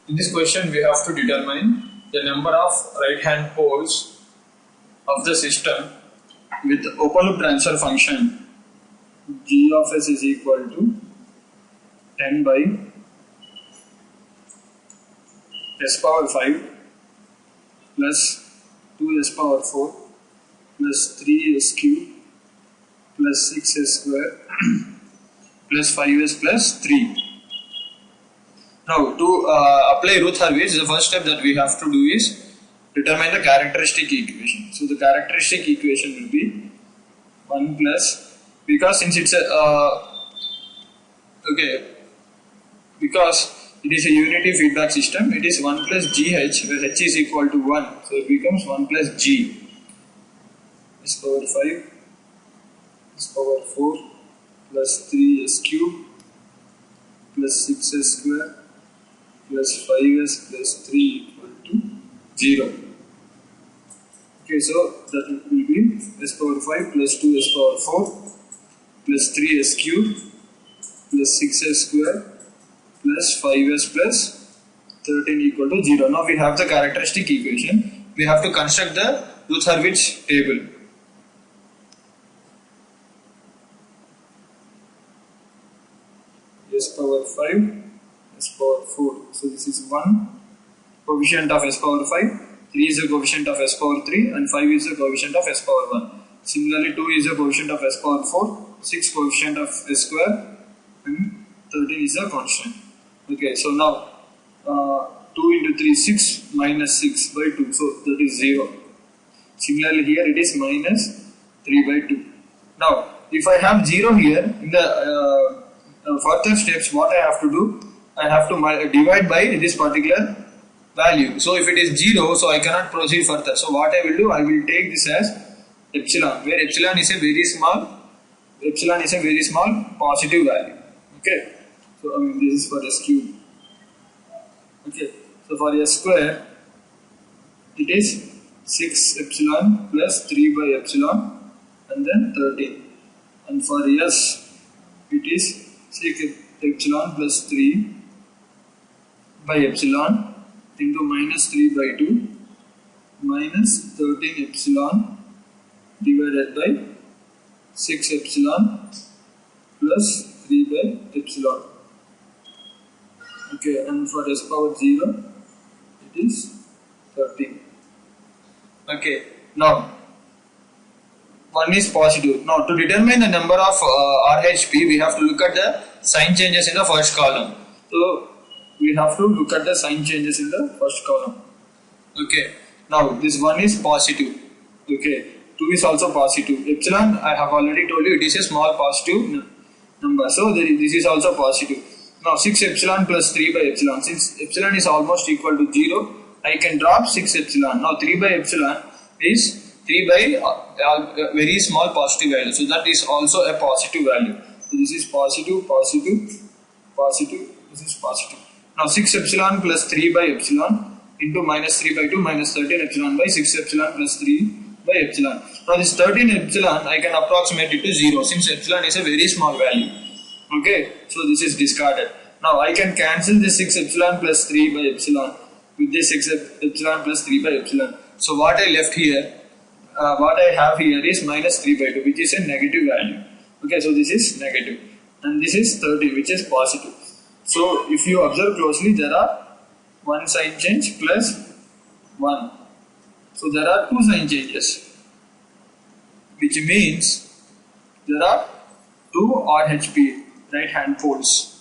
In this question, we have to determine the number of right-hand poles of the system with open loop transfer function g of s is equal to 10 by s power 5 plus 2s power 4 plus 3s cube plus 6s square plus 5s plus 3. Now, to apply Routh-Hurwitz, the first step that we have to do is determine the characteristic equation. So, the characteristic equation will be 1 plus, because since it's a, because it is a unity feedback system, it is 1 plus GH, where H is equal to 1. So, it becomes 1 plus G. S power 5, S power 4, plus 3S cube, plus 6S square, plus 5s plus 3 equal to 0. Okay, so that will be s power 5 plus 2s power 4 plus 3s cube plus 6s square plus 5s plus 13 equal to 0. Now we have the characteristic equation. We have to construct the Routh-Hurwitz table. S power 5, S power 4. So this is 1 coefficient of S power 5, 3 is the coefficient of S power 3 and 5 is the coefficient of S power 1. Similarly 2 is the coefficient of S power 4, 6 coefficient of S square and 13 is the constant. Okay, so now 2 into 3 6 minus 6 by 2, so that is 0. Similarly here it is minus 3 by 2. Now if I have 0 here, in the further steps what I have to do, I have to divide by this particular value. So if it is 0, so I cannot proceed further. So what I will do, I will take this as epsilon, where epsilon is a very small positive value. Okay, so this is for s cube. Okay, so for s square it is 6 epsilon plus 3 by epsilon and then 13, and for s it is 6 epsilon plus 3 by epsilon into minus 3 by 2 minus 13 epsilon divided by 6 epsilon plus 3 by epsilon. Okay, and for s power 0 it is 13. Okay, now one is positive. Now to determine the number of RHP, we have to look at the sign changes in the first column. So we have to look at the sign changes in the first column. Okay, now this one is positive. Okay, 2 is also positive. Epsilon, I have already told you, it is a small positive number, so this is also positive. Now 6 epsilon plus 3 by epsilon, since epsilon is almost equal to 0, I can drop 6 epsilon. Now 3 by epsilon is 3 by very small positive value, so that is also a positive value. So this is positive, positive, positive, this is positive. Now 6 epsilon plus 3 by epsilon into minus 3 by 2 minus 13 epsilon by 6 epsilon plus 3 by epsilon. Now this 13 epsilon I can approximate it to 0, since epsilon is a very small value. Okay, so this is discarded. Now I can cancel this 6 epsilon plus 3 by epsilon with this 6 epsilon plus 3 by epsilon. So what I left here, what I have here is minus 3 by 2, which is a negative value. Okay, so this is negative and this is 30, which is positive. So if you observe closely, there are one sign change plus 1. So there are 2 sign changes, which means there are 2 RHP right hand poles.